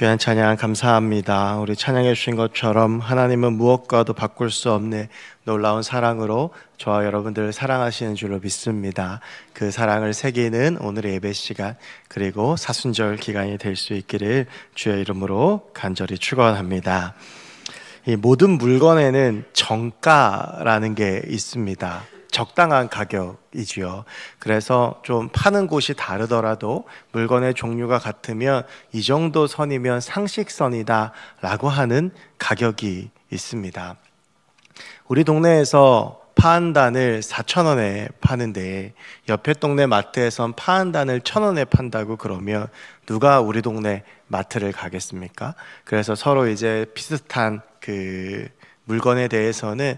귀한 찬양 감사합니다. 우리 찬양해 주신 것처럼 하나님은 무엇과도 바꿀 수 없는 놀라운 사랑으로 저와 여러분들을 사랑하시는 줄로 믿습니다. 그 사랑을 새기는 오늘의 예배 시간 그리고 사순절 기간이 될 수 있기를 주의 이름으로 간절히 축원합니다. 이 모든 물건에는 정가라는 게 있습니다. 적당한 가격이지요. 그래서 좀 파는 곳이 다르더라도 물건의 종류가 같으면 이 정도 선이면 상식선이다 라고 하는 가격이 있습니다. 우리 동네에서 파 한 단을 4,000원에 파는데 옆에 동네 마트에선 파 한 단을 1,000원에 판다고 그러면 누가 우리 동네 마트를 가겠습니까? 그래서 서로 이제 비슷한 그 물건에 대해서는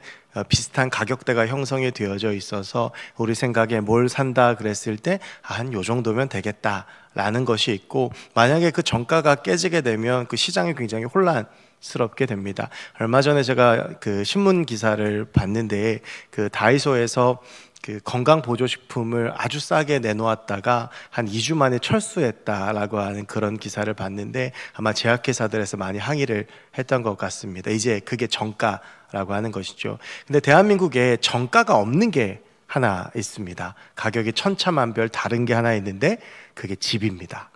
비슷한 가격대가 형성이 되어져 있어서 우리 생각에 뭘 산다 그랬을 때 한 요 정도면 되겠다라는 것이 있고, 만약에 그 정가가 깨지게 되면 그 시장이 굉장히 혼란스럽게 됩니다. 얼마 전에 제가 그 신문 기사를 봤는데 그 다이소에서 그 건강보조식품을 아주 싸게 내놓았다가 한 2주 만에 철수했다라고 하는 그런 기사를 봤는데 아마 제약회사들에서 많이 항의를 했던 것 같습니다. 이제 그게 정가라고 하는 것이죠. 근데 대한민국에 정가가 없는 게 하나 있습니다. 가격이 천차만별 다른 게 하나 있는데 그게 집입니다.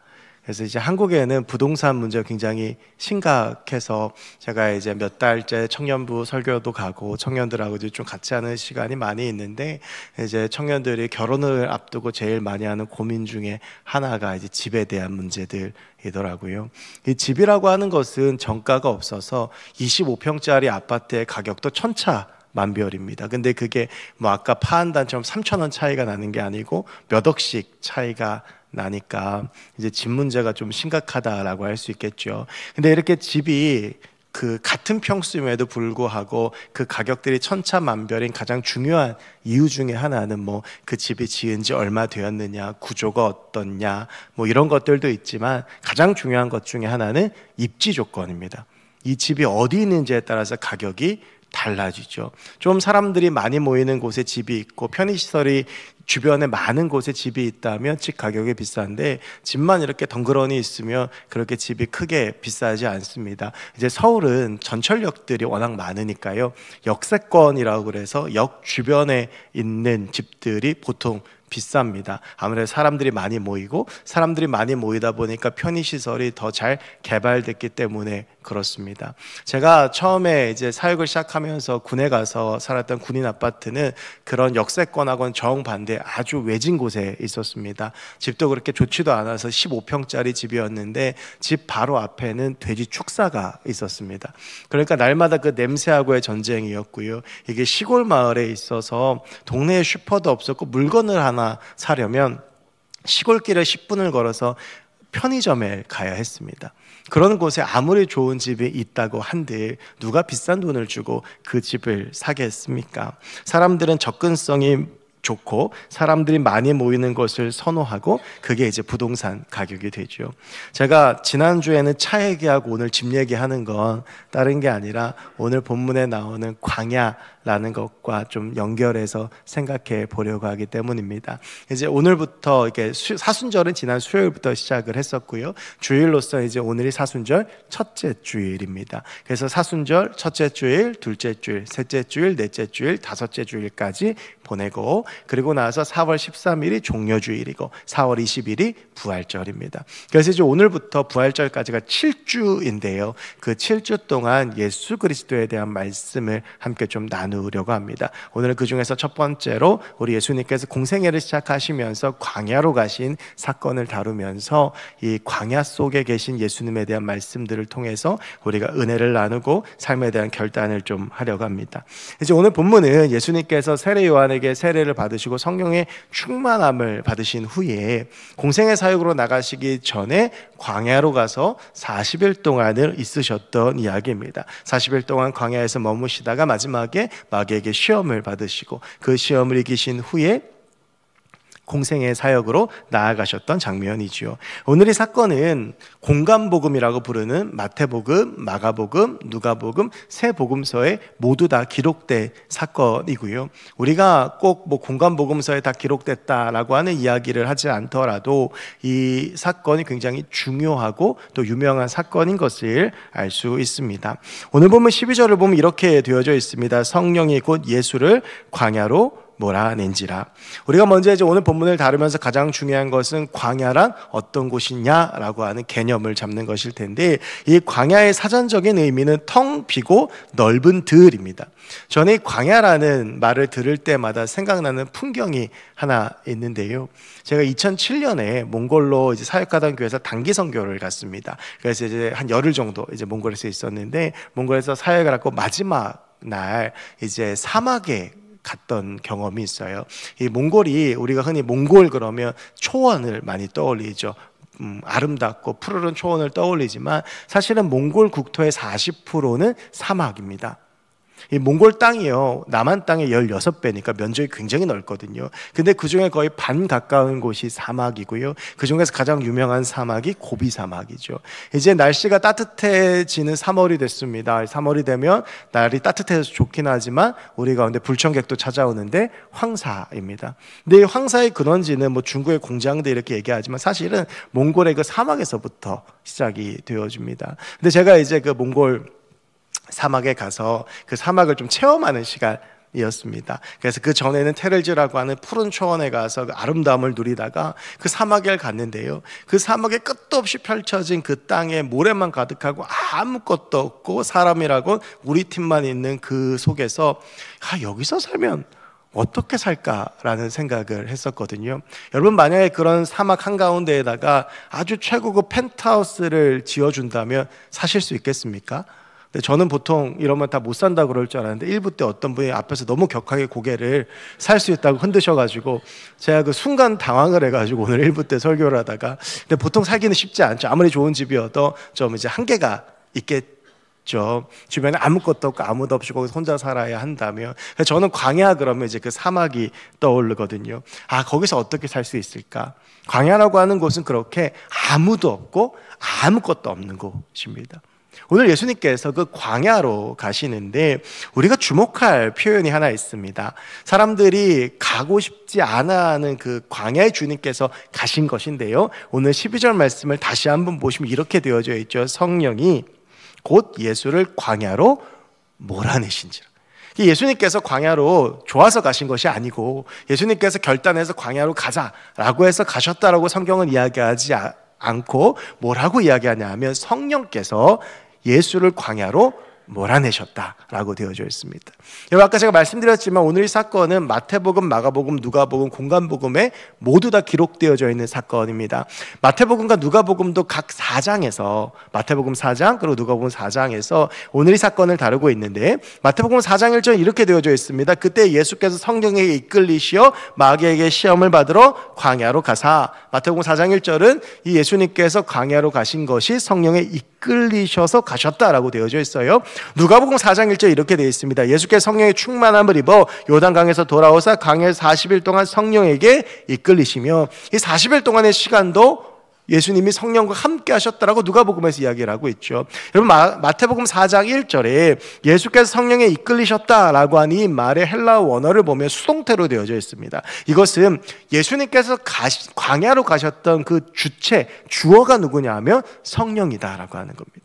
그래서 이제 한국에는 부동산 문제가 굉장히 심각해서 제가 이제 몇 달째 청년부 설교도 가고 청년들하고 좀 같이 하는 시간이 많이 있는데, 이제 청년들이 결혼을 앞두고 제일 많이 하는 고민 중에 하나가 이제 집에 대한 문제들이더라고요. 이 집이라고 하는 것은 정가가 없어서 25평짜리 아파트의 가격도 천차만별입니다. 근데 그게 뭐 아까 파 한 단처럼 3,000원 차이가 나는 게 아니고 몇 억씩 차이가 나니까 이제 집 문제가 좀 심각하다라고 할 수 있겠죠. 근데 이렇게 집이 그 같은 평수임에도 불구하고 그 가격들이 천차만별인 가장 중요한 이유 중에 하나는 뭐 그 집이 지은 지 얼마 되었느냐, 구조가 어떻냐, 뭐 이런 것들도 있지만 가장 중요한 것 중에 하나는 입지 조건입니다. 이 집이 어디 있는지에 따라서 가격이 달라지죠. 좀 사람들이 많이 모이는 곳에 집이 있고 편의시설이 주변에 많은 곳에 집이 있다면 집 가격이 비싼데, 집만 이렇게 덩그러니 있으면 그렇게 집이 크게 비싸지 않습니다. 이제 서울은 전철역들이 워낙 많으니까요, 역세권이라고 그래서 역 주변에 있는 집들이 보통 비쌉니다. 아무래도 사람들이 많이 모이고 사람들이 많이 모이다 보니까 편의시설이 더 잘 개발됐기 때문에 그렇습니다. 제가 처음에 이제 사역을 시작하면서 군에 가서 살았던 군인 아파트는 그런 역세권하고는 정반대 아주 외진 곳에 있었습니다. 집도 그렇게 좋지도 않아서 15평짜리 집이었는데 집 바로 앞에는 돼지 축사가 있었습니다. 그러니까 날마다 그 냄새하고의 전쟁이었고요. 이게 시골 마을에 있어서 동네에 슈퍼도 없었고 물건을 하나 사려면 시골길을 10분을 걸어서 편의점에 가야 했습니다. 그런 곳에 아무리 좋은 집이 있다고 한들 누가 비싼 돈을 주고 그 집을 사겠습니까? 사람들은 접근성이 좋고 사람들이 많이 모이는 것을 선호하고 그게 이제 부동산 가격이 되죠. 제가 지난주에는 차 얘기하고 오늘 집 얘기하는 건 다른 게 아니라 오늘 본문에 나오는 광야라는 것과 좀 연결해서 생각해 보려고 하기 때문입니다. 이제 오늘부터 이렇게 사순절은 지난 수요일부터 시작을 했었고요. 주일로서 이제 오늘이 사순절 첫째 주일입니다. 그래서 사순절 첫째 주일, 둘째 주일, 셋째 주일, 넷째 주일, 다섯째 주일까지 보내고, 그리고 나서 4월 13일이 종려주일이고 4월 20일이 부활절입니다. 그래서 이제 오늘부터 부활절까지가 7주인데요. 그 7주 동안 예수 그리스도에 대한 말씀을 함께 좀 나누려고 합니다. 오늘은 그 중에서 첫 번째로 우리 예수님께서 공생애를 시작하시면서 광야로 가신 사건을 다루면서 이 광야 속에 계신 예수님에 대한 말씀들을 통해서 우리가 은혜를 나누고 삶에 대한 결단을 좀 하려고 합니다. 이제 오늘 본문은 예수님께서 세례 요한에게 세례를 받으시고 성령의 충만함을 받으신 후에 공생애 사역으로 나가시기 전에 광야로 가서 40일 동안을 있으셨던 이야기입니다. 40일 동안 광야에서 머무시다가 마지막에 마귀에게 시험을 받으시고 그 시험을 이기신 후에 공생의 사역으로 나아가셨던 장면이지요. 오늘 이 사건은 공간복음이라고 부르는 마태복음, 마가복음, 누가복음 세 복음서에 모두 다 기록된 사건이고요. 우리가 꼭 뭐 공간복음서에 다 기록됐다라고 하는 이야기를 하지 않더라도 이 사건이 굉장히 중요하고 또 유명한 사건인 것을 알 수 있습니다. 오늘 보면 12절을 보면 이렇게 되어져 있습니다. 성령이 곧 예수를 광야로 몰아낸지라. 우리가 먼저 이제 오늘 본문을 다루면서 가장 중요한 것은 광야란 어떤 곳이냐라고 하는 개념을 잡는 것일 텐데, 이 광야의 사전적인 의미는 텅 비고 넓은 들입니다. 저는 이 광야라는 말을 들을 때마다 생각나는 풍경이 하나 있는데요. 제가 2007년에 몽골로 이제 사역하던 교회에서 단기 선교를 갔습니다. 그래서 이제 한 열흘 정도 이제 몽골에서 있었는데, 몽골에서 사역을 하고 마지막 날 이제 사막에 갔던 경험이 있어요. 이 몽골이, 우리가 흔히 몽골 그러면 초원을 많이 떠올리죠. 아름답고 푸르른 초원을 떠올리지만 사실은 몽골 국토의 40%는 사막입니다. 이 몽골 땅이요, 남한 땅의 16배니까 면적이 굉장히 넓거든요. 근데 그 중에 거의 반 가까운 곳이 사막이고요. 그 중에서 가장 유명한 사막이 고비 사막이죠. 이제 날씨가 따뜻해지는 3월이 됐습니다. 3월이 되면 날이 따뜻해서 좋긴 하지만 우리 가운데 불청객도 찾아오는데 황사입니다. 근데 이 황사의 근원지는 뭐 중국의 공장들 이렇게 얘기하지만 사실은 몽골의 그 사막에서부터 시작이 되어집니다. 근데 제가 이제 그 몽골 사막에 가서 그 사막을 좀 체험하는 시간이었습니다. 그래서 그 전에는 테를즈라고 하는 푸른 초원에 가서 그 아름다움을 누리다가 그 사막에 갔는데요. 그 사막에 끝도 없이 펼쳐진 그 땅에 모래만 가득하고 아무것도 없고 사람이라고 우리 팀만 있는 그 속에서 여기서 살면 어떻게 살까라는 생각을 했었거든요. 여러분, 만약에 그런 사막 한가운데에다가 아주 최고급 펜트하우스를 지어준다면 사실 수 있겠습니까? 근데 저는 보통 이러면 다 못 산다고 그럴 줄 알았는데 1부 때 어떤 분이 앞에서 너무 격하게 고개를 살 수 있다고 흔드셔가지고 제가 그 순간 당황을 해가지고 오늘 1부 때 설교를 하다가, 근데 보통 살기는 쉽지 않죠. 아무리 좋은 집이어도 좀 이제 한계가 있겠죠. 주변에 아무것도 없고 아무도 없이 거기서 혼자 살아야 한다면. 그래서 저는 광야 그러면 이제 그 사막이 떠오르거든요. 거기서 어떻게 살 수 있을까? 광야라고 하는 곳은 그렇게 아무도 없고 아무것도 없는 곳입니다. 오늘 예수님께서 그 광야로 가시는데 우리가 주목할 표현이 하나 있습니다. 사람들이 가고 싶지 않아 하는 그 광야의 주님께서 가신 것인데요. 오늘 12절 말씀을 다시 한번 보시면 이렇게 되어져 있죠. 성령이 곧 예수를 광야로 몰아내신지라. 예수님께서 광야로 좋아서 가신 것이 아니고 예수님께서 결단해서 광야로 가자라고 해서 가셨다라고 성경은 이야기하지 않고 뭐라고 이야기하냐 하면 성령께서 예수를 광야로 몰아내셨다라고 되어져 있습니다. 여러분, 아까 제가 말씀드렸지만 오늘 이 사건은 마태복음, 마가복음, 누가복음, 공간복음에 모두 다 기록되어져 있는 사건입니다. 마태복음과 누가복음도 각 4장에서, 마태복음 4장 그리고 누가복음 4장에서 오늘 이 사건을 다루고 있는데, 마태복음 4장 1절 이렇게 되어져 있습니다. 그때 예수께서 성령에게 이끌리시어 마귀에게 시험을 받으러 광야로 가사. 마태복음 4장 1절은 이 예수님께서 광야로 가신 것이 성령에 이끌리셔서 가셨다라고 되어져 있어요. 누가복음 4장 1절 이렇게 되어 있습니다. 예수께서 성령의 충만함을 입어 요단강에서 돌아오사 광야에서 40일 동안 성령에게 이끌리시며, 이 40일 동안의 시간도 예수님이 성령과 함께 하셨다라고 누가복음에서 이야기를 하고 있죠. 여러분, 마태복음 4장 1절에 예수께서 성령에 이끌리셨다라고 하는 이 말의 헬라어 원어를 보면 수동태로 되어져 있습니다. 이것은 예수님께서 광야로 가셨던 그 주어가 누구냐 하면 성령이다라고 하는 겁니다.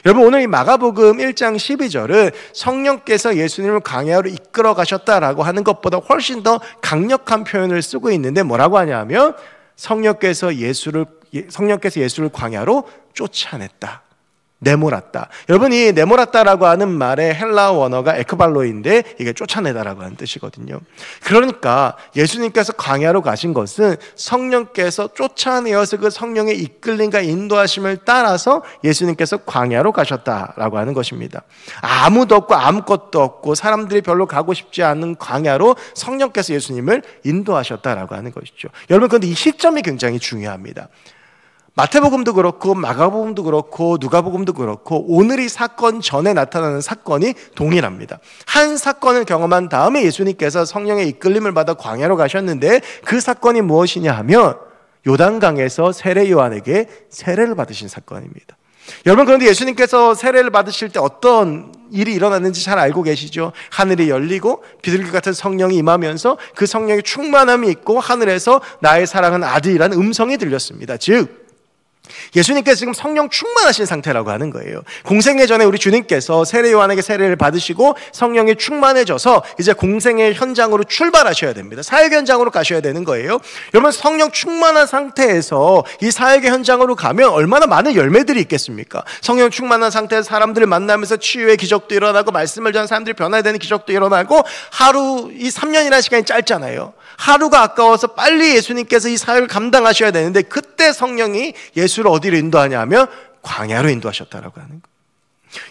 여러분, 오늘 이 마가복음 1장 12절은 성령께서 예수님을 광야로 이끌어 가셨다라고 하는 것보다 훨씬 더 강력한 표현을 쓰고 있는데 뭐라고 하냐면 성령께서 예수를 광야로 쫓아냈다, 내몰았다. 여러분, 이 내몰았다라고 하는 말의 헬라어 원어가 에크발로인데 이게 쫓아내다라고 하는 뜻이거든요. 그러니까 예수님께서 광야로 가신 것은 성령께서 쫓아내어서 그 성령의 이끌림과 인도하심을 따라서 예수님께서 광야로 가셨다라고 하는 것입니다. 아무도 없고 아무것도 없고 사람들이 별로 가고 싶지 않은 광야로 성령께서 예수님을 인도하셨다라고 하는 것이죠. 여러분, 그런데 이 시점이 굉장히 중요합니다. 마태복음도 그렇고 마가복음도 그렇고 누가복음도 그렇고 오늘 이 사건 전에 나타나는 사건이 동일합니다. 한 사건을 경험한 다음에 예수님께서 성령의 이끌림을 받아 광야로 가셨는데 그 사건이 무엇이냐 하면 요단강에서 세례 요한에게 세례를 받으신 사건입니다. 여러분, 그런데 예수님께서 세례를 받으실 때 어떤 일이 일어났는지 잘 알고 계시죠? 하늘이 열리고 비둘기 같은 성령이 임하면서 그 성령의 충만함이 있고 하늘에서 나의 사랑하는 아들이라는 음성이 들렸습니다. 즉 예수님께서 지금 성령 충만하신 상태라고 하는 거예요. 공생애 전에 우리 주님께서 세례 요한에게 세례를 받으시고 성령이 충만해져서 이제 공생의 현장으로 출발하셔야 됩니다. 사역 현장으로 가셔야 되는 거예요. 여러분, 성령 충만한 상태에서 이 사역의 현장으로 가면 얼마나 많은 열매들이 있겠습니까? 성령 충만한 상태에서 사람들을 만나면서 치유의 기적도 일어나고 말씀을 전하는 사람들이 변화되는 기적도 일어나고 하루, 이 3년이라는 시간이 짧잖아요. 하루가 아까워서 빨리 예수님께서 이 사역을 감당하셔야 되는데 그때 성령이 예수를 어디로 인도하냐 하면 광야로 인도하셨다라고 하는 거예요.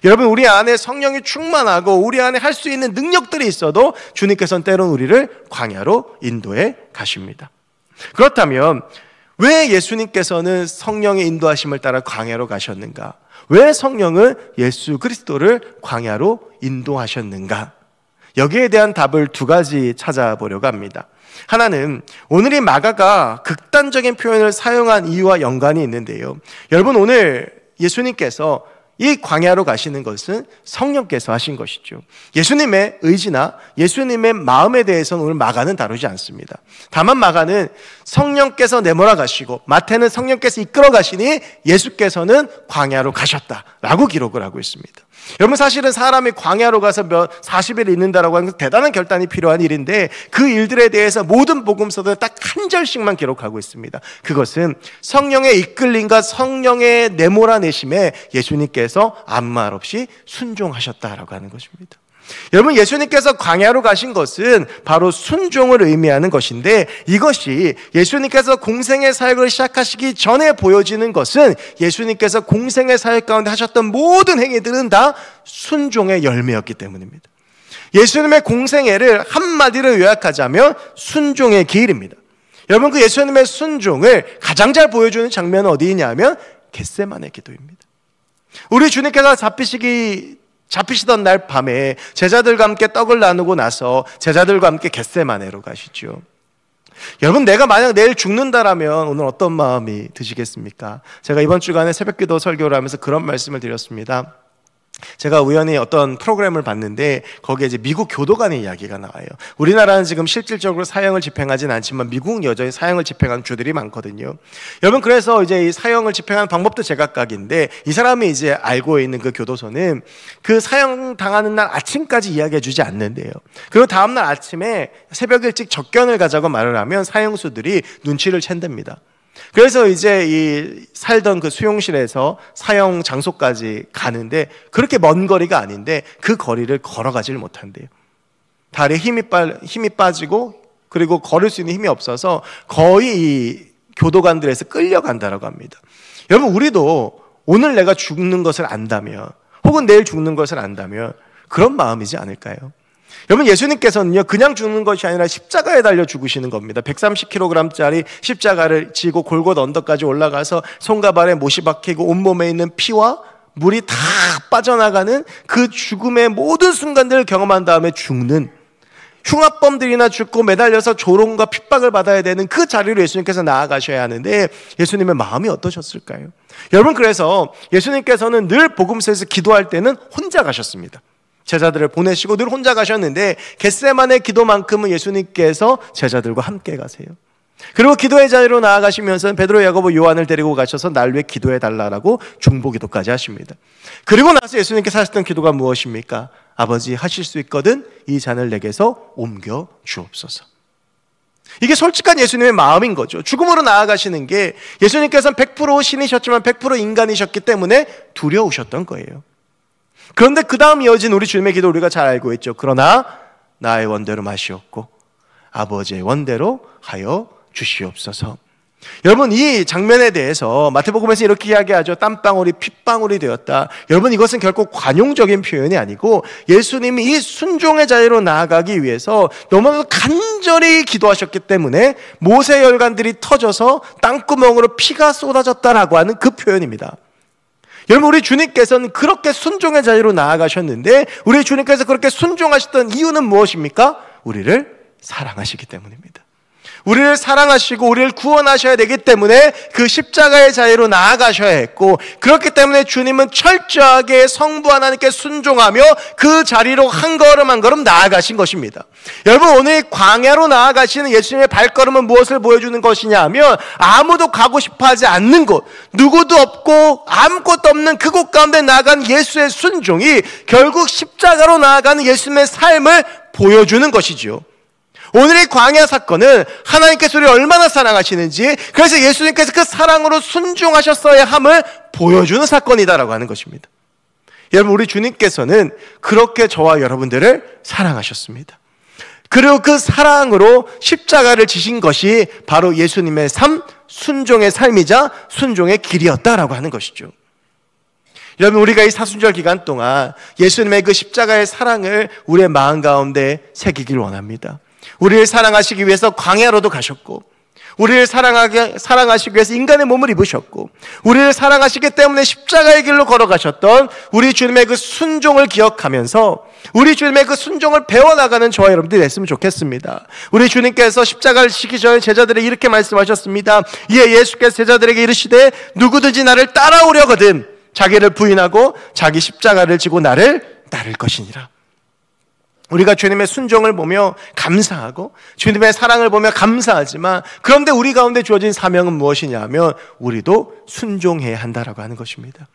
여러분, 우리 안에 성령이 충만하고 우리 안에 할 수 있는 능력들이 있어도 주님께서는 때론 우리를 광야로 인도해 가십니다. 그렇다면 왜 예수님께서는 성령의 인도하심을 따라 광야로 가셨는가? 왜 성령은 예수 그리스도를 광야로 인도하셨는가? 여기에 대한 답을 두 가지 찾아보려고 합니다. 하나는 오늘 이 마가가 극단적인 표현을 사용한 이유와 연관이 있는데요. 여러분, 오늘 예수님께서 이 광야로 가시는 것은 성령께서 하신 것이죠. 예수님의 의지나 예수님의 마음에 대해서는 오늘 마가는 다루지 않습니다. 다만 마가는 성령께서 내몰아 가시고 마태는 성령께서 이끌어 가시니 예수께서는 광야로 가셨다라고 기록을 하고 있습니다. 여러분, 사실은 사람이 광야로 가서 40일 있는다라고 하는 것은 대단한 결단이 필요한 일인데 그 일들에 대해서 모든 복음서들은 딱 한 절씩만 기록하고 있습니다. 그것은 성령의 이끌림과 성령의 내몰아내심에 예수님께서 아무 말 없이 순종하셨다라고 하는 것입니다. 여러분, 예수님께서 광야로 가신 것은 바로 순종을 의미하는 것인데 이것이 예수님께서 공생의 사역을 시작하시기 전에 보여지는 것은 예수님께서 공생의 사역 가운데 하셨던 모든 행위들은 다 순종의 열매였기 때문입니다. 예수님의 공생애를 한마디로 요약하자면 순종의 길입니다. 여러분, 그 예수님의 순종을 가장 잘 보여주는 장면은 어디냐면 겟세마네 기도입니다. 우리 주님께서 잡히시던 날 밤에 제자들과 함께 떡을 나누고 나서 제자들과 함께 겟세마네로 가시죠. 여러분, 내가 만약 내일 죽는다라면 오늘 어떤 마음이 드시겠습니까? 제가 이번 주간에 새벽기도 설교를 하면서 그런 말씀을 드렸습니다. 제가 우연히 어떤 프로그램을 봤는데 거기에 이제 미국 교도관의 이야기가 나와요. 우리나라는 지금 실질적으로 사형을 집행하진 않지만 미국은 여전히 사형을 집행하는 주들이 많거든요. 여러분, 그래서 이제 이 사형을 집행하는 방법도 제각각인데 이 사람이 이제 알고 있는 그 교도소는 그 사형 당하는 날 아침까지 이야기해 주지 않는데요. 그리고 다음날 아침에 새벽 일찍 접견을 가자고 말을 하면 사형수들이 눈치를 챈답니다. 그래서 이제 이 살던 그 수용실에서 사형 장소까지 가는데 그렇게 먼 거리가 아닌데 그 거리를 걸어가지를 못한대요. 다리에 힘이 빠지고 그리고 걸을 수 있는 힘이 없어서 거의 이 교도관들에서 끌려간다라고 합니다. 여러분, 우리도 오늘 내가 죽는 것을 안다면 혹은 내일 죽는 것을 안다면 그런 마음이지 않을까요? 여러분, 예수님께서는요 그냥 죽는 것이 아니라 십자가에 달려 죽으시는 겁니다. 130kg짜리 십자가를 지고 골고다 언덕까지 올라가서 손과 발에 못이 박히고 온몸에 있는 피와 물이 다 빠져나가는 그 죽음의 모든 순간들을 경험한 다음에 죽는, 흉악범들이나 죽고 매달려서 조롱과 핍박을 받아야 되는 그 자리로 예수님께서 나아가셔야 하는데 예수님의 마음이 어떠셨을까요? 여러분, 그래서 예수님께서는 늘 복음서에서 기도할 때는 혼자 가셨습니다. 제자들을 보내시고 늘 혼자 가셨는데 겟세마네 기도만큼은 예수님께서 제자들과 함께 가세요. 그리고 기도의 자리로 나아가시면서 베드로, 야고보, 요한을 데리고 가셔서 날 위해 기도해 달라고 중보기도까지 하십니다. 그리고 나서 예수님께서 하셨던 기도가 무엇입니까? 아버지, 하실 수 있거든 이 잔을 내게서 옮겨 주옵소서. 이게 솔직한 예수님의 마음인 거죠. 죽음으로 나아가시는 게 예수님께서는 100% 신이셨지만 100% 인간이셨기 때문에 두려우셨던 거예요. 그런데 그 다음 이어진 우리 주님의 기도 우리가 잘 알고 있죠. 그러나 나의 원대로 마시옵고 아버지의 원대로 하여 주시옵소서. 여러분, 이 장면에 대해서 마태복음에서 이렇게 이야기하죠. 땀방울이 핏방울이 되었다. 여러분, 이것은 결코 관용적인 표현이 아니고 예수님이 이 순종의 자리로 나아가기 위해서 너무나도 간절히 기도하셨기 때문에 모세 열간들이 터져서 땅구멍으로 피가 쏟아졌다라고 하는 그 표현입니다. 여러분, 우리 주님께서는 그렇게 순종의 자리로 나아가셨는데 우리 주님께서 그렇게 순종하셨던 이유는 무엇입니까? 우리를 사랑하시기 때문입니다. 우리를 사랑하시고 우리를 구원하셔야 되기 때문에 그 십자가의 자리로 나아가셔야 했고, 그렇기 때문에 주님은 철저하게 성부 하나님께 순종하며 그 자리로 한 걸음 한 걸음 나아가신 것입니다. 여러분, 오늘 광야로 나아가시는 예수님의 발걸음은 무엇을 보여주는 것이냐 하면 아무도 가고 싶어하지 않는 곳, 누구도 없고 아무것도 없는 그곳 가운데 나아간 예수의 순종이 결국 십자가로 나아가는 예수님의 삶을 보여주는 것이죠. 오늘의 광야 사건은 하나님께서 우리를 얼마나 사랑하시는지, 그래서 예수님께서 그 사랑으로 순종하셨어야 함을 보여주는 사건이다라고 하는 것입니다. 여러분, 우리 주님께서는 그렇게 저와 여러분들을 사랑하셨습니다. 그리고 그 사랑으로 십자가를 지신 것이 바로 예수님의 삶, 순종의 삶이자 순종의 길이었다라고 하는 것이죠. 여러분, 우리가 이 사순절 기간 동안 예수님의 그 십자가의 사랑을 우리의 마음 가운데 새기길 원합니다. 우리를 사랑하시기 위해서 광야로도 가셨고, 우리를 사랑하시기 위해서 인간의 몸을 입으셨고, 우리를 사랑하시기 때문에 십자가의 길로 걸어가셨던 우리 주님의 그 순종을 기억하면서 우리 주님의 그 순종을 배워나가는 저와 여러분들이 됐으면 좋겠습니다. 우리 주님께서 십자가를 지기 전에 제자들에게 이렇게 말씀하셨습니다. 이에 예수께서 제자들에게 이르시되 누구든지 나를 따라오려거든 자기를 부인하고 자기 십자가를 지고 나를 따를 것이니라. 우리가 주님의 순종을 보며 감사하고 주님의 사랑을 보며 감사하지만, 그런데 우리 가운데 주어진 사명은 무엇이냐 하면 우리도 순종해야 한다라고 하는 것입니다.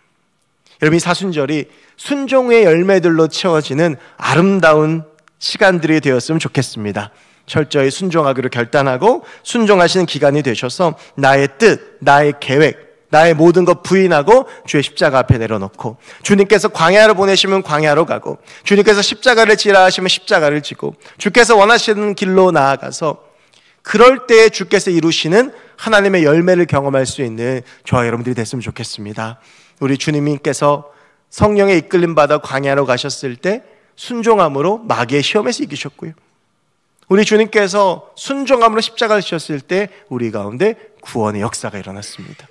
여러분, 이 사순절이 순종의 열매들로 채워지는 아름다운 시간들이 되었으면 좋겠습니다. 철저히 순종하기로 결단하고 순종하시는 기간이 되셔서 나의 뜻, 나의 계획, 나의 모든 것 부인하고 주의 십자가 앞에 내려놓고, 주님께서 광야로 보내시면 광야로 가고, 주님께서 십자가를 지라 하시면 십자가를 지고, 주께서 원하시는 길로 나아가서 그럴 때에 주께서 이루시는 하나님의 열매를 경험할 수 있는 저와 여러분들이 됐으면 좋겠습니다. 우리 주님께서 성령의 이끌림 받아 광야로 가셨을 때 순종함으로 마귀의 시험에서 이기셨고요, 우리 주님께서 순종함으로 십자가를 지셨을 때 우리 가운데 구원의 역사가 일어났습니다.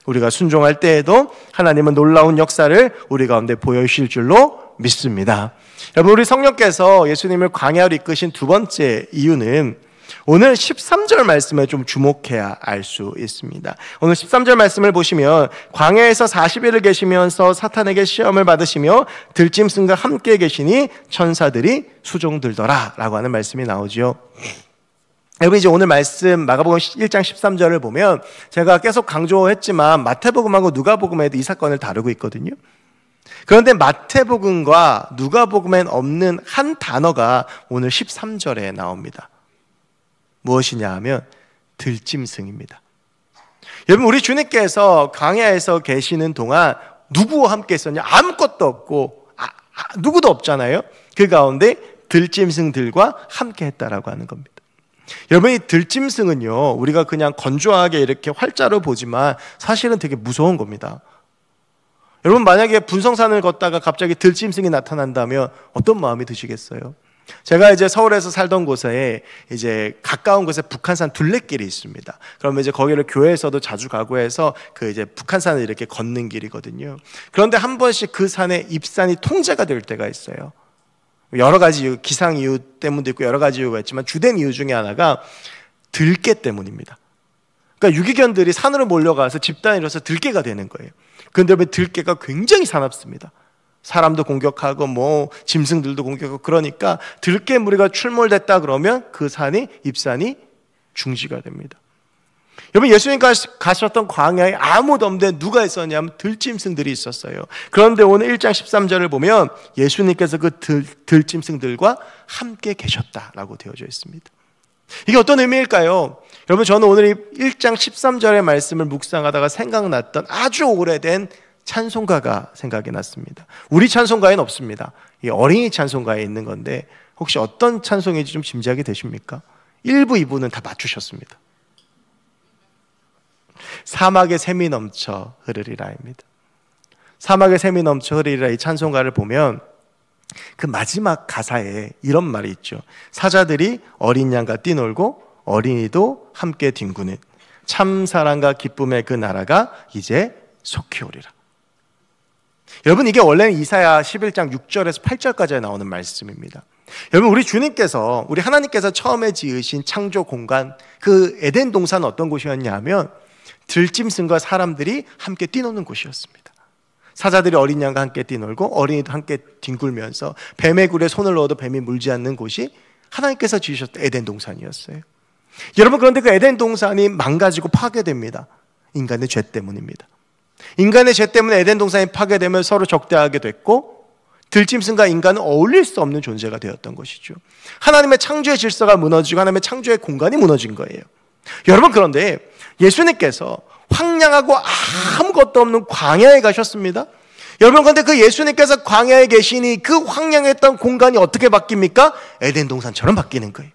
우리가 순종할 때에도 하나님은 놀라운 역사를 우리 가운데 보여주실 줄로 믿습니다. 여러분, 우리 성령께서 예수님을 광야로 이끄신 두 번째 이유는 오늘 13절 말씀에 좀 주목해야 알 수 있습니다. 오늘 13절 말씀을 보시면 광야에서 40일을 계시면서 사탄에게 시험을 받으시며 들짐승과 함께 계시니 천사들이 수종들더라 라고 하는 말씀이 나오죠. 여러분, 이제 오늘 말씀 마가복음 1장 13절을 보면 제가 계속 강조했지만 마태복음하고 누가복음에도 이 사건을 다루고 있거든요. 그런데 마태복음과 누가복음엔 없는 한 단어가 오늘 13절에 나옵니다. 무엇이냐 하면 들짐승입니다. 여러분, 우리 주님께서 광야에서 계시는 동안 누구와 함께 있었냐? 아무것도 없고 누구도 없잖아요. 그 가운데 들짐승들과 함께 했다라고 하는 겁니다. 여러분, 이 들짐승은요, 우리가 그냥 건조하게 이렇게 활자로 보지만 사실은 되게 무서운 겁니다. 여러분, 만약에 분성산을 걷다가 갑자기 들짐승이 나타난다면 어떤 마음이 드시겠어요? 제가 이제 서울에서 살던 곳에 이제 가까운 곳에 북한산 둘레길이 있습니다. 그러면 이제 거기를 교회에서도 자주 가고 해서 그 이제 북한산을 이렇게 걷는 길이거든요. 그런데 한 번씩 그 산에 입산이 통제가 될 때가 있어요. 여러 가지 이유, 기상 이유 때문도 있고 여러 가지 이유가 있지만 주된 이유 중에 하나가 들개 때문입니다. 그러니까 유기견들이 산으로 몰려가서 집단이 일어서 들개가 되는 거예요. 그런데 들개가 굉장히 사납습니다. 사람도 공격하고 뭐 짐승들도 공격하고, 그러니까 들개 무리가 출몰됐다 그러면 그 산이 입산이 중지가 됩니다. 여러분, 예수님 가셨던 광야에 아무도 없는데 누가 있었냐면 들짐승들이 있었어요. 그런데 오늘 1장 13절을 보면 예수님께서 그 들짐승들과 함께 계셨다라고 되어져 있습니다. 이게 어떤 의미일까요? 여러분, 저는 오늘 1장 13절의 말씀을 묵상하다가 생각났던 아주 오래된 찬송가가 생각이 났습니다. 우리 찬송가에는 없습니다. 이 어린이 찬송가에 있는 건데 혹시 어떤 찬송인지 좀 짐작이 되십니까? 1부, 2부는 다 맞추셨습니다. 사막에 샘이 넘쳐 흐르리라입니다. 사막에 샘이 넘쳐 흐르리라, 이 찬송가를 보면 그 마지막 가사에 이런 말이 있죠. 사자들이 어린 양과 뛰놀고 어린이도 함께 뒹구는 참 사랑과 기쁨의 그 나라가 이제 속히 오리라. 여러분, 이게 원래는 이사야 11장 6절에서 8절까지 나오는 말씀입니다. 여러분, 우리 주님께서, 우리 하나님께서 처음에 지으신 창조 공간, 그 에덴 동산은 어떤 곳이었냐 하면 들짐승과 사람들이 함께 뛰노는 곳이었습니다. 사자들이 어린 양과 함께 뛰놀고 어린이도 함께 뒹굴면서 뱀의 굴에 손을 넣어도 뱀이 물지 않는 곳이 하나님께서 지으셨던 에덴 동산이었어요. 여러분, 그런데 그 에덴 동산이 망가지고 파괴됩니다. 인간의 죄 때문입니다. 인간의 죄 때문에 에덴 동산이 파괴되면 서로 적대하게 됐고 들짐승과 인간은 어울릴 수 없는 존재가 되었던 것이죠. 하나님의 창조의 질서가 무너지고 하나님의 창조의 공간이 무너진 거예요. 여러분, 그런데 예수님께서 황량하고 아무것도 없는 광야에 가셨습니다. 여러분, 그런데 그 예수님께서 광야에 계시니 그 황량했던 공간이 어떻게 바뀝니까? 에덴 동산처럼 바뀌는 거예요.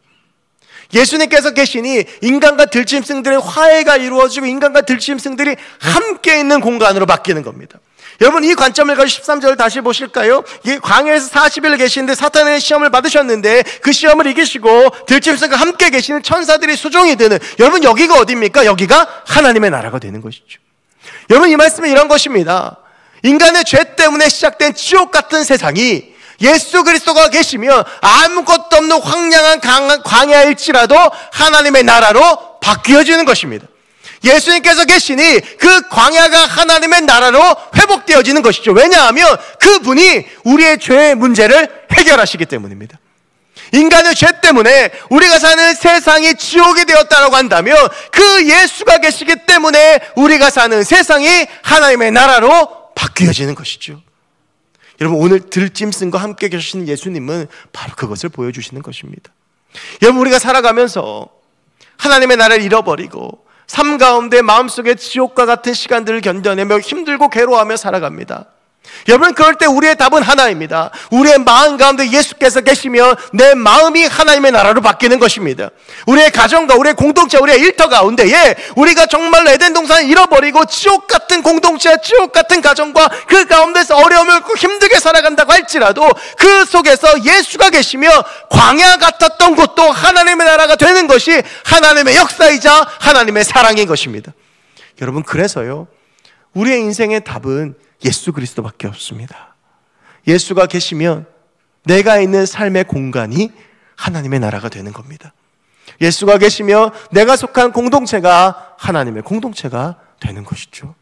예수님께서 계시니 인간과 들짐승들의 화해가 이루어지고 인간과 들짐승들이 함께 있는 공간으로 바뀌는 겁니다. 여러분, 이 관점을 가지고 13절을 다시 보실까요? 이 광야에서 40일 계시는데 사탄의 시험을 받으셨는데 그 시험을 이기시고 들짐승과 함께 계시는 천사들이 수종이 되는, 여러분, 여기가 어디입니까? 여기가 하나님의 나라가 되는 것이죠. 여러분, 이 말씀은 이런 것입니다. 인간의 죄 때문에 시작된 지옥 같은 세상이 예수 그리스도가 계시면 아무것도 없는 황량한 광야일지라도 하나님의 나라로 바뀌어지는 것입니다. 예수님께서 계시니 그 광야가 하나님의 나라로 회복되어지는 것이죠. 왜냐하면 그분이 우리의 죄의 문제를 해결하시기 때문입니다. 인간의 죄 때문에 우리가 사는 세상이 지옥이 되었다고 한다면 그 예수가 계시기 때문에 우리가 사는 세상이 하나님의 나라로 바뀌어지는 것이죠. 여러분, 오늘 들짐승과 함께 계시는 예수님은 바로 그것을 보여주시는 것입니다. 여러분, 우리가 살아가면서 하나님의 나라를 잃어버리고 삶 가운데 마음속에 지옥과 같은 시간들을 견뎌내며 힘들고 괴로워하며 살아갑니다. 여러분, 그럴 때 우리의 답은 하나입니다. 우리의 마음 가운데 예수께서 계시면 내 마음이 하나님의 나라로 바뀌는 것입니다. 우리의 가정과 우리의 공동체, 우리의 일터 가운데에 우리가 정말로 에덴 동산을 잃어버리고 지옥 같은 공동체, 지옥 같은 가정과 그 가운데서 어려움을 힘들게 살아간다고 할지라도 그 속에서 예수가 계시며 광야 같았던 곳도 하나님의 나라가 되는 것이 하나님의 역사이자 하나님의 사랑인 것입니다. 여러분, 그래서요, 우리의 인생의 답은 예수 그리스도밖에 없습니다. 예수가 계시면 내가 있는 삶의 공간이 하나님의 나라가 되는 겁니다. 예수가 계시며 내가 속한 공동체가 하나님의 공동체가 되는 것이죠.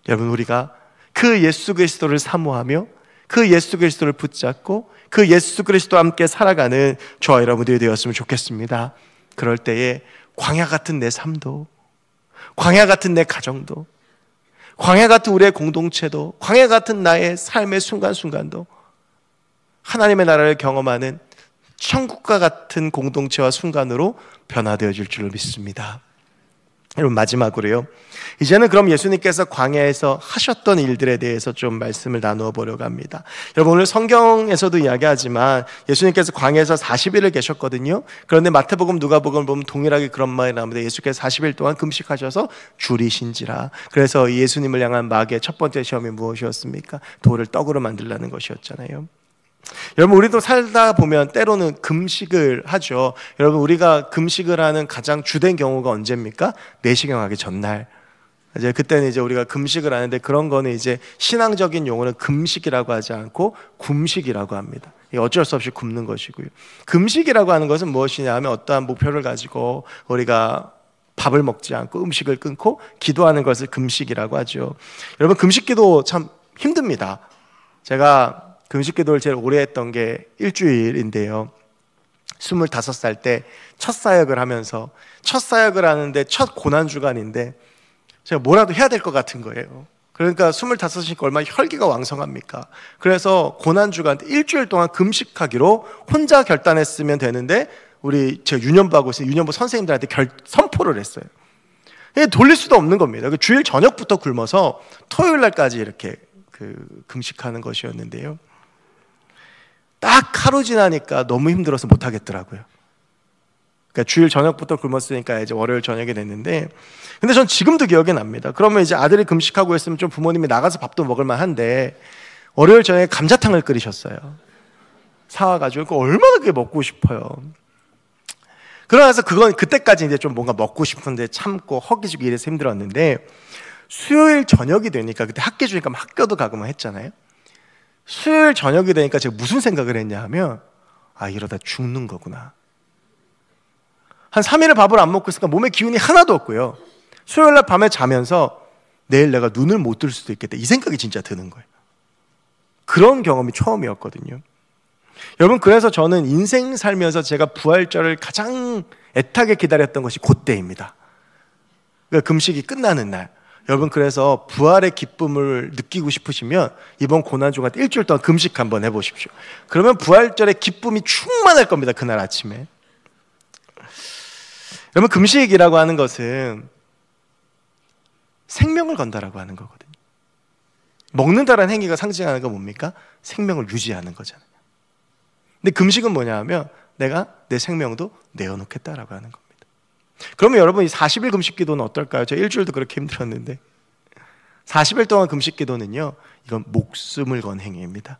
여러분, 우리가 그 예수 그리스도를 사모하며 그 예수 그리스도를 붙잡고 그 예수 그리스도와 함께 살아가는 저와 여러분들이 되었으면 좋겠습니다. 그럴 때에 광야 같은 내 삶도, 광야 같은 내 가정도, 광야 같은 우리의 공동체도, 광야 같은 나의 삶의 순간순간도 하나님의 나라를 경험하는 천국과 같은 공동체와 순간으로 변화되어질 줄을 믿습니다. 여러분, 마지막으로요, 이제는 그럼 예수님께서 광야에서 하셨던 일들에 대해서 좀 말씀을 나누어 보려고 합니다. 여러분, 오늘 성경에서도 이야기하지만 예수님께서 광야에서 40일을 계셨거든요. 그런데 마태복음, 누가복음을 보면 동일하게 그런 말이 나옵니다. 예수께서 40일 동안 금식하셔서 줄이신지라. 그래서 예수님을 향한 마귀의 첫 번째 시험이 무엇이었습니까? 돌을 떡으로 만들라는 것이었잖아요. 여러분, 우리도 살다 보면 때로는 금식을 하죠. 여러분, 우리가 금식을 하는 가장 주된 경우가 언제입니까? 내시경 하기 전날. 이제 그때는 이제 우리가 금식을 하는데, 그런 거는 이제 신앙적인 용어는 금식이라고 하지 않고 굶식이라고 합니다. 이게 어쩔 수 없이 굶는 것이고요. 금식이라고 하는 것은 무엇이냐 하면 어떠한 목표를 가지고 우리가 밥을 먹지 않고 음식을 끊고 기도하는 것을 금식이라고 하죠. 여러분, 금식기도 참 힘듭니다. 제가 금식기도를 제일 오래 했던 게 일주일인데요. 25살 때 첫 사역을 하면서, 첫 사역을 하는데 첫 고난주간인데 제가 뭐라도 해야 될 것 같은 거예요. 그러니까 25이니까 얼마나 혈기가 왕성합니까? 그래서 고난주간 일주일 동안 금식하기로 혼자 결단했으면 되는데, 제가 유년부하고 있어요. 유년부 선생님들한테 선포를 했어요. 돌릴 수도 없는 겁니다. 주일 저녁부터 굶어서 토요일 날까지 이렇게 금식하는 것이었는데요. 딱 하루 지나니까 너무 힘들어서 못하겠더라고요. 그러니까 주일 저녁부터 굶었으니까 이제 월요일 저녁이 됐는데, 근데 전 지금도 기억이 납니다. 그러면 이제 아들이 금식하고 있으면 좀 부모님이 나가서 밥도 먹을 만한데 월요일 저녁에 감자탕을 끓이셨어요. 사와가지고. 그 얼마나 그게 먹고 싶어요. 그러면서 그때까지 이제 좀 뭔가 먹고 싶은데 참고 허기지고 이래서 힘들었는데, 수요일 저녁이 되니까, 그때 학기 주니까 학교도 가고 막 했잖아요. 수요일 저녁이 되니까 제가 무슨 생각을 했냐 하면, 아, 이러다 죽는 거구나. 한 3일을 밥을 안 먹고 있으니까 몸에 기운이 하나도 없고요. 수요일날 밤에 자면서 내일 내가 눈을 못 뜰 수도 있겠다, 이 생각이 진짜 드는 거예요. 그런 경험이 처음이었거든요. 여러분, 그래서 저는 인생 살면서 제가 부활절을 가장 애타게 기다렸던 것이 그때입니다. 그러니까 금식이 끝나는 날. 여러분, 그래서 부활의 기쁨을 느끼고 싶으시면 이번 고난주간 일주일 동안 금식 한번 해보십시오. 그러면 부활절의 기쁨이 충만할 겁니다, 그날 아침에. 여러분, 금식이라고 하는 것은 생명을 건다라고 하는 거거든요. 먹는다라는 행위가 상징하는 건 뭡니까? 생명을 유지하는 거잖아요. 근데 금식은 뭐냐 하면 내가 내 생명도 내어놓겠다라고 하는 겁니다. 그러면 여러분, 이 40일 금식 기도는 어떨까요? 저 일주일도 그렇게 힘들었는데 40일 동안 금식 기도는요, 이건 목숨을 건 행위입니다.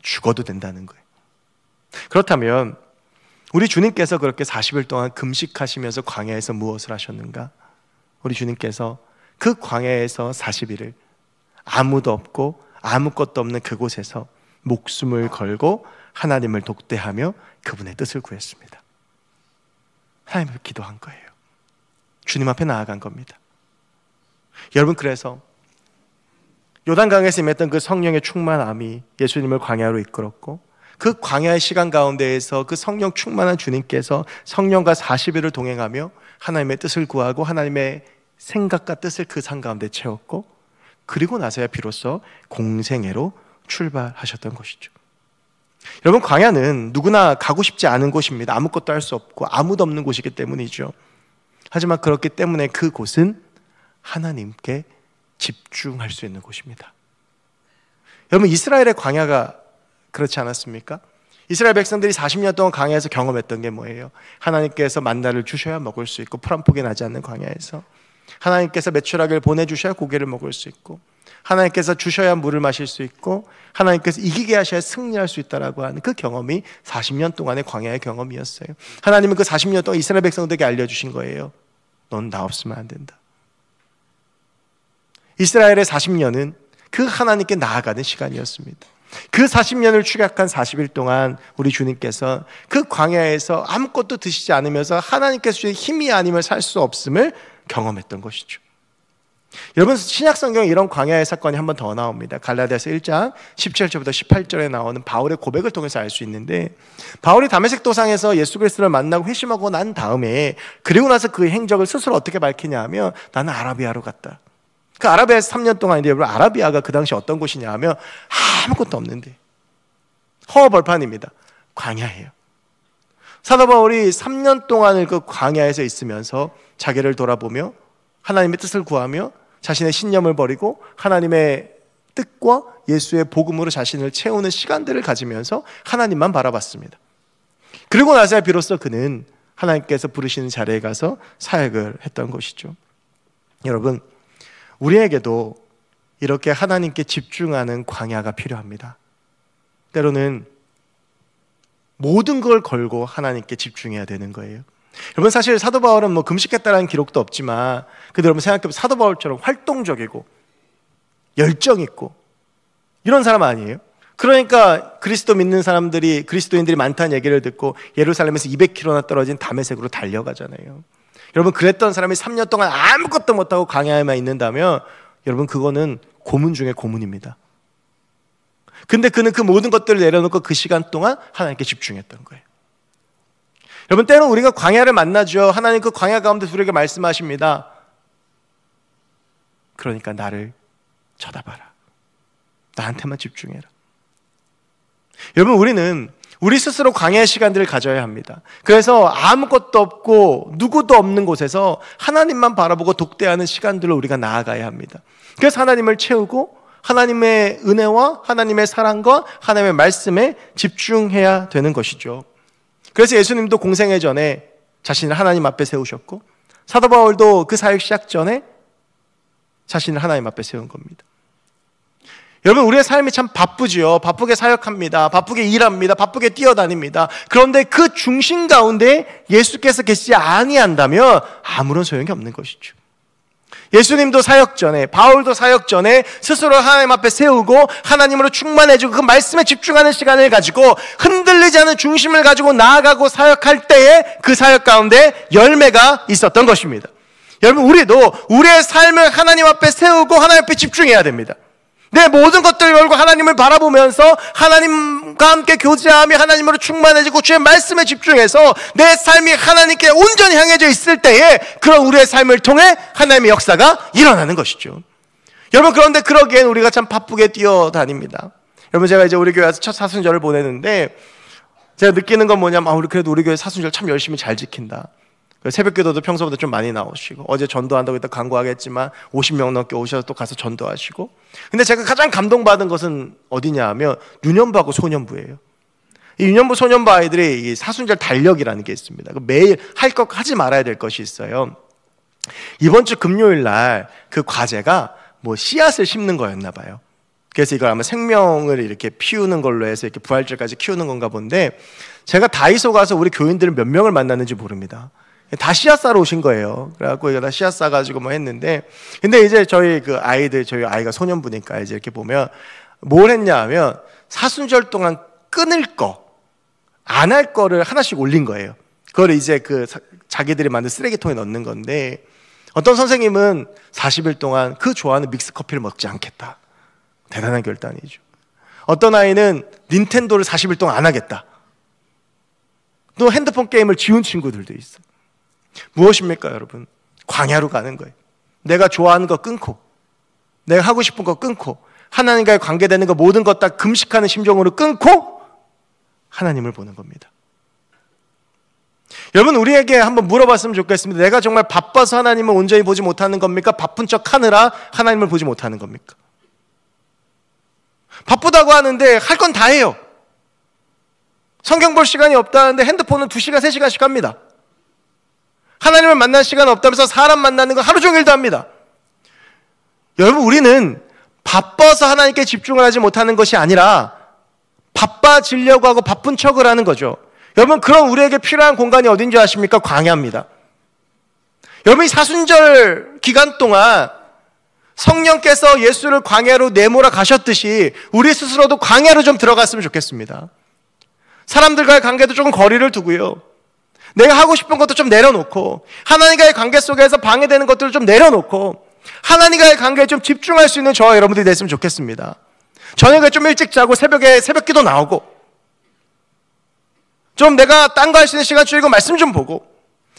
죽어도 된다는 거예요. 그렇다면 우리 주님께서 그렇게 40일 동안 금식하시면서 광야에서 무엇을 하셨는가? 우리 주님께서 그 광야에서 40일을 아무도 없고 아무것도 없는 그곳에서 목숨을 걸고 하나님을 독대하며 그분의 뜻을 구했습니다. 하나님을 기도한 거예요. 주님 앞에 나아간 겁니다. 여러분, 그래서 요단강에서 임했던 그 성령의 충만함이 예수님을 광야로 이끌었고, 그 광야의 시간 가운데에서 그 성령 충만한 주님께서 성령과 40일을 동행하며 하나님의 뜻을 구하고 하나님의 생각과 뜻을 그 산 가운데 채웠고, 그리고 나서야 비로소 공생애로 출발하셨던 것이죠. 여러분, 광야는 누구나 가고 싶지 않은 곳입니다. 아무것도 할 수 없고 아무도 없는 곳이기 때문이죠. 하지만 그렇기 때문에 그곳은 하나님께 집중할 수 있는 곳입니다. 여러분, 이스라엘의 광야가 그렇지 않았습니까? 이스라엘 백성들이 40년 동안 광야에서 경험했던 게 뭐예요? 하나님께서 만나를 주셔야 먹을 수 있고, 풀 한 폭이 나지 않는 광야에서 하나님께서 메추라기를 보내주셔야 고기를 먹을 수 있고, 하나님께서 주셔야 물을 마실 수 있고, 하나님께서 이기게 하셔야 승리할 수 있다라고 하는 그 경험이 40년 동안의 광야의 경험이었어요. 하나님은 그 40년 동안 이스라엘 백성들에게 알려주신 거예요. 넌 나 없으면 안 된다. 이스라엘의 40년은 그 하나님께 나아가는 시간이었습니다. 그 40년을 축약한 40일 동안 우리 주님께서 그 광야에서 아무것도 드시지 않으면서 하나님께서 주신 힘이 아니면 살 수 없음을 경험했던 것이죠. 여러분, 신약 성경에 이런 광야의 사건이 한 번 더 나옵니다. 갈라디아서 1장 17절부터 18절에 나오는 바울의 고백을 통해서 알 수 있는데, 바울이 다메섹 도상에서 예수 그리스도를 만나고 회심하고 난 다음에, 그리고 나서 그 행적을 스스로 어떻게 밝히냐 하면, 나는 아라비아로 갔다. 그 아라비아에서 3년 동안인데, 여러분, 아라비아가 그 당시 어떤 곳이냐 하면 아무것도 없는데 허허벌판입니다. 광야예요. 사도 바울이 3년 동안을 그 광야에서 있으면서 자기를 돌아보며 하나님의 뜻을 구하며 자신의 신념을 버리고 하나님의 뜻과 예수의 복음으로 자신을 채우는 시간들을 가지면서 하나님만 바라봤습니다. 그리고 나서야 비로소 그는 하나님께서 부르시는 자리에 가서 사역을 했던 것이죠. 여러분, 우리에게도 이렇게 하나님께 집중하는 광야가 필요합니다. 때로는 모든 걸 걸고 하나님께 집중해야 되는 거예요. 여러분, 사실 사도 바울은 뭐 금식했다라는 기록도 없지만, 근데 여러분 생각해보면 사도 바울처럼 활동적이고 열정 있고 이런 사람 아니에요? 그러니까 그리스도 믿는 사람들이, 그리스도인들이 많다는 얘기를 듣고 예루살렘에서 200km나 떨어진 다메섹으로 달려가잖아요. 여러분, 그랬던 사람이 3년 동안 아무것도 못하고 광야에만 있는다면 여러분, 그거는 고문 중에 고문입니다. 근데 그는 그 모든 것들을 내려놓고 그 시간 동안 하나님께 집중했던 거예요. 여러분, 때로 우리가 광야를 만나죠. 하나님 그 광야 가운데 우리에게 말씀하십니다. 그러니까 나를 쳐다봐라. 나한테만 집중해라. 여러분, 우리는 우리 스스로 광야의 시간들을 가져야 합니다. 그래서 아무것도 없고 누구도 없는 곳에서 하나님만 바라보고 독대하는 시간들로 우리가 나아가야 합니다. 그래서 하나님을 채우고 하나님의 은혜와 하나님의 사랑과 하나님의 말씀에 집중해야 되는 것이죠. 그래서 예수님도 공생애 전에 자신을 하나님 앞에 세우셨고, 사도 바울도 그 사역 시작 전에 자신을 하나님 앞에 세운 겁니다. 여러분, 우리의 삶이 참 바쁘지요. 바쁘게 사역합니다. 바쁘게 일합니다. 바쁘게 뛰어다닙니다. 그런데 그 중심 가운데 예수께서 계시지 아니한다면 아무런 소용이 없는 것이죠. 예수님도 사역 전에, 바울도 사역 전에 스스로 하나님 앞에 세우고 하나님으로 충만해지고 그 말씀에 집중하는 시간을 가지고 흔들리지 않은 중심을 가지고 나아가고 사역할 때에 그 사역 가운데 열매가 있었던 것입니다. 여러분, 우리도 우리의 삶을 하나님 앞에 세우고 하나님 앞에 집중해야 됩니다. 내 모든 것들을 걸고 하나님을 바라보면서 하나님과 함께 교제하며 하나님으로 충만해지고 주의 말씀에 집중해서 내 삶이 하나님께 온전히 향해져 있을 때에 그런 우리의 삶을 통해 하나님의 역사가 일어나는 것이죠. 여러분, 그런데 그러기엔 우리가 참 바쁘게 뛰어다닙니다. 여러분, 제가 이제 우리 교회에서 첫 사순절을 보내는데 제가 느끼는 건 뭐냐면, 그래도 우리 교회 사순절 참 열심히 잘 지킨다. 새벽기도도 평소보다 좀 많이 나오시고, 어제 전도한다고 이따 광고하겠지만 50명 넘게 오셔서 또 가서 전도하시고. 근데 제가 가장 감동받은 것은 어디냐 하면 유년부하고 소년부예요. 이 유년부 소년부 아이들이 이 사순절 달력이라는 게 있습니다. 매일 할 것, 하지 말아야 될 것이 있어요. 이번 주 금요일 날 그 과제가 뭐 씨앗을 심는 거였나 봐요. 그래서 이걸 아마 생명을 이렇게 피우는 걸로 해서 이렇게 부활절까지 키우는 건가 본데, 제가 다이소 가서 우리 교인들은 몇 명을 만났는지 모릅니다. 다 씨앗 사러 오신 거예요. 그래갖고 이거 다 씨앗 사가지고 뭐 했는데, 근데 이제 저희 아이가 소년부니까 이제 이렇게 보면 뭘 했냐 하면 사순절 동안 끊을 거, 안 할 거를 하나씩 올린 거예요. 그걸 이제 자기들이 만든 쓰레기통에 넣는 건데, 어떤 선생님은 40일 동안 그 좋아하는 믹스 커피를 먹지 않겠다. 대단한 결단이죠. 어떤 아이는 닌텐도를 40일 동안 안 하겠다. 또 핸드폰 게임을 지운 친구들도 있어. 무엇입니까, 여러분? 광야로 가는 거예요. 내가 좋아하는 거 끊고, 내가 하고 싶은 거 끊고, 하나님과의 관계되는 거 모든 것 다 금식하는 심정으로 끊고 하나님을 보는 겁니다. 여러분, 우리에게 한번 물어봤으면 좋겠습니다. 내가 정말 바빠서 하나님을 온전히 보지 못하는 겁니까? 바쁜 척 하느라 하나님을 보지 못하는 겁니까? 바쁘다고 하는데 할 건 다 해요. 성경 볼 시간이 없다는데 핸드폰은 2시간, 3시간씩 합니다. 하나님을 만날 시간 없다면서 사람 만나는 거 하루 종일도 합니다. 여러분, 우리는 바빠서 하나님께 집중을 하지 못하는 것이 아니라 바빠지려고 하고 바쁜 척을 하는 거죠. 여러분, 그럼 우리에게 필요한 공간이 어딘지 아십니까? 광야입니다. 여러분, 이 사순절 기간 동안 성령께서 예수를 광야로 내몰아 가셨듯이 우리 스스로도 광야로 좀 들어갔으면 좋겠습니다. 사람들과의 관계도 조금 거리를 두고요, 내가 하고 싶은 것도 좀 내려놓고, 하나님과의 관계 속에서 방해되는 것들을 좀 내려놓고 하나님과의 관계에 좀 집중할 수 있는 저와 여러분들이 됐으면 좋겠습니다. 저녁에 좀 일찍 자고 새벽에 새벽기도 나오고, 좀 내가 딴 거 할 수 있는 시간 줄이고 말씀 좀 보고,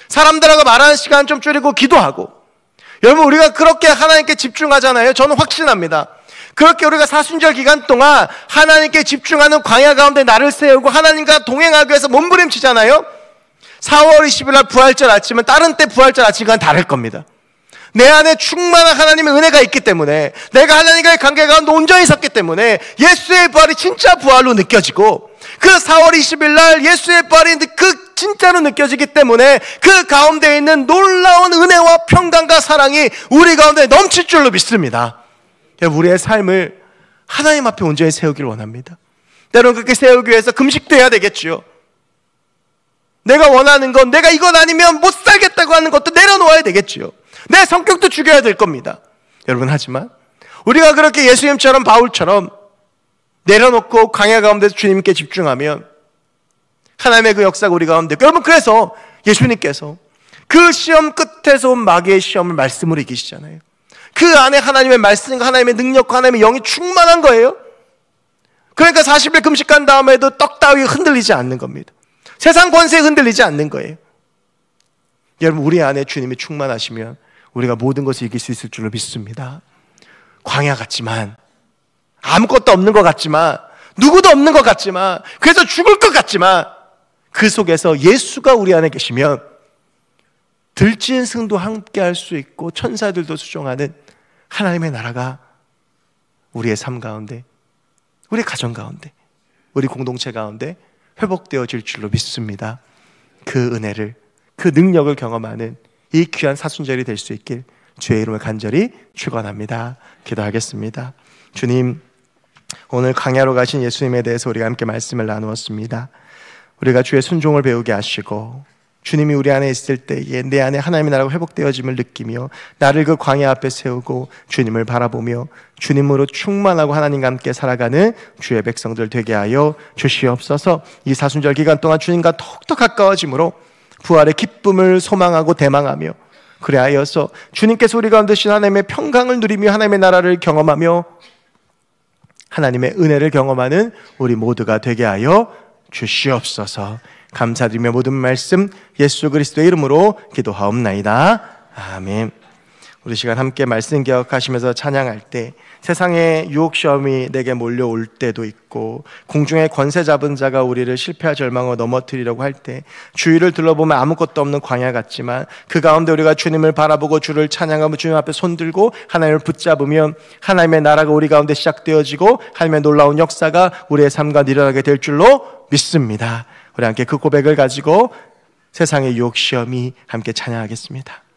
사람들하고 말하는 시간 좀 줄이고 기도하고. 여러분, 우리가 그렇게 하나님께 집중하잖아요. 저는 확신합니다. 그렇게 우리가 사순절 기간 동안 하나님께 집중하는 광야 가운데 나를 세우고 하나님과 동행하기 위해서 몸부림치잖아요. 4월 20일 날 부활절 아침은 다른 때 부활절 아침과는 다를 겁니다. 내 안에 충만한 하나님의 은혜가 있기 때문에, 내가 하나님과의 관계가 온전히 섰기 때문에 예수의 부활이 진짜 부활로 느껴지고, 그 4월 20일 날 예수의 부활이 진짜로 느껴지기 때문에 그 가운데 있는 놀라운 은혜와 평강과 사랑이 우리 가운데 넘칠 줄로 믿습니다. 우리의 삶을 하나님 앞에 온전히 세우기를 원합니다. 때로는 그렇게 세우기 위해서 금식도 해야 되겠죠. 내가 원하는 건, 내가 이건 아니면 못 살겠다고 하는 것도 내려놓아야 되겠죠. 내 성격도 죽여야 될 겁니다. 여러분, 하지만 우리가 그렇게 예수님처럼 바울처럼 내려놓고 광야 가운데서 주님께 집중하면 하나님의 그 역사가 우리 가운데, 여러분, 그래서 예수님께서 그 시험 끝에서 온 마귀의 시험을 말씀으로 이기시잖아요. 그 안에 하나님의 말씀과 하나님의 능력과 하나님의 영이 충만한 거예요. 그러니까 40일 금식한 다음에도 떡 따위 흔들리지 않는 겁니다. 세상 권세에 흔들리지 않는 거예요. 여러분, 우리 안에 주님이 충만하시면 우리가 모든 것을 이길 수 있을 줄로 믿습니다. 광야 같지만, 아무것도 없는 것 같지만, 누구도 없는 것 같지만, 그래서 죽을 것 같지만, 그 속에서 예수가 우리 안에 계시면 들진 승도 함께 할 수 있고 천사들도 수종하는 하나님의 나라가 우리의 삶 가운데, 우리 가정 가운데, 우리 공동체 가운데 회복되어질 줄로 믿습니다. 그 은혜를, 그 능력을 경험하는 이 귀한 사순절이 될 수 있길 주의 이름을 간절히 축원합니다. 기도하겠습니다. 주님, 오늘 광야로 가신 예수님에 대해서 우리가 함께 말씀을 나누었습니다. 우리가 주의 순종을 배우게 하시고 주님이 우리 안에 있을 때에 내 안에 하나님의 나라가 회복되어짐을 느끼며 나를 그 광야 앞에 세우고 주님을 바라보며 주님으로 충만하고 하나님과 함께 살아가는 주의 백성들 되게 하여 주시옵소서. 이 사순절 기간 동안 주님과 더욱더 가까워짐으로 부활의 기쁨을 소망하고 대망하며 그리하여서 주님께서 우리 가운데 신 하나님의 평강을 누리며 하나님의 나라를 경험하며 하나님의 은혜를 경험하는 우리 모두가 되게 하여 주시옵소서. 감사드리며 모든 말씀 예수 그리스도의 이름으로 기도하옵나이다. 아멘. 우리 시간 함께 말씀 기억하시면서 찬양할 때 세상의 유혹 시험이 내게 몰려올 때도 있고 공중의 권세 잡은 자가 우리를 실패와 절망으로 넘어뜨리려고 할 때 주위를 둘러보면 아무것도 없는 광야 같지만 그 가운데 우리가 주님을 바라보고 주를 찬양하며 주님 앞에 손들고 하나님을 붙잡으면 하나님의 나라가 우리 가운데 시작되어지고 하나님의 놀라운 역사가 우리의 삶과 일어나게 될 줄로 믿습니다. 우리 함께 그 고백을 가지고 세상의 유혹 시험이 함께 찬양하겠습니다.